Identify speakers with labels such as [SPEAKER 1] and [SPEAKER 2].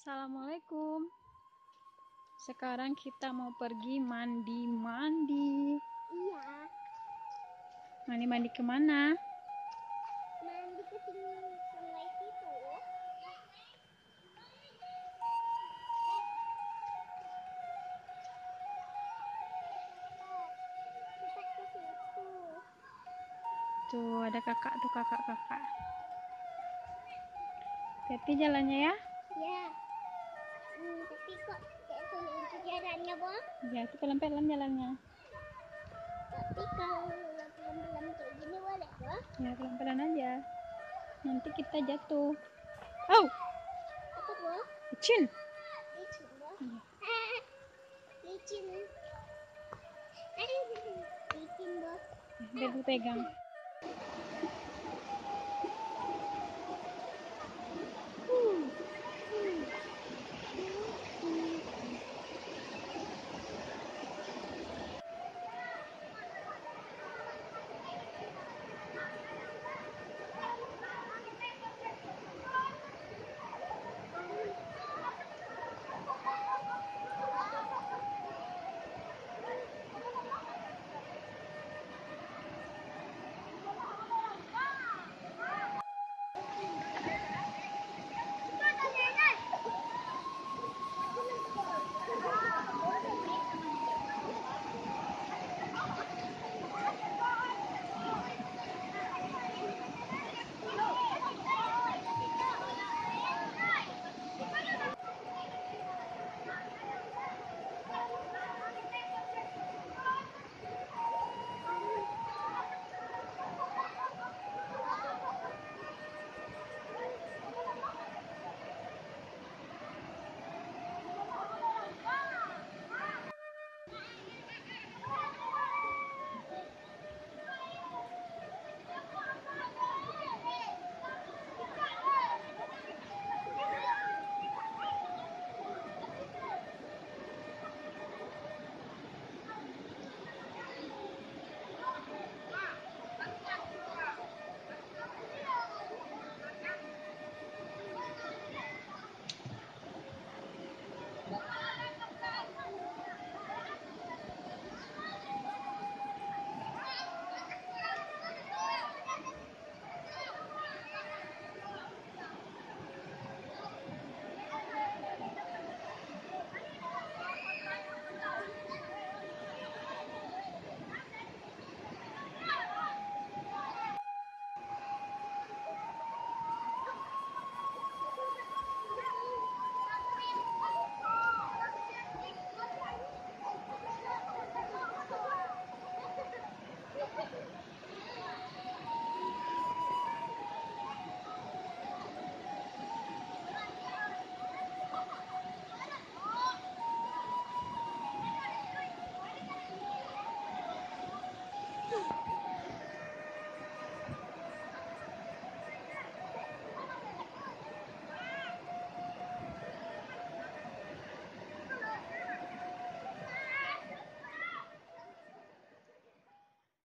[SPEAKER 1] Assalamualaikum. Sekarang kita mau pergi mandi-mandi.
[SPEAKER 2] Iya,
[SPEAKER 1] Mandi-mandi kemana?
[SPEAKER 2] mandi ke sungai situ. Kita ke situ.
[SPEAKER 1] Tuh ada kakak tuh, kakak-kakak. Hati-hati jalannya ya.
[SPEAKER 2] Ya, tapi kok kayak sulit untuk jalannya, Bang?
[SPEAKER 1] Ya, itu pelan-pelan jalannya.
[SPEAKER 2] Tapi kalau pelan-pelan kayak gini boleh, Bang?
[SPEAKER 1] Ya, pelan-pelan aja. Nanti kita jatuh. Oh,
[SPEAKER 2] Apa, Bang?
[SPEAKER 1] licin.
[SPEAKER 2] Licin, Bang.
[SPEAKER 1] Iya.
[SPEAKER 2] Licin. Licin, Bang.
[SPEAKER 1] Biar gue pegang.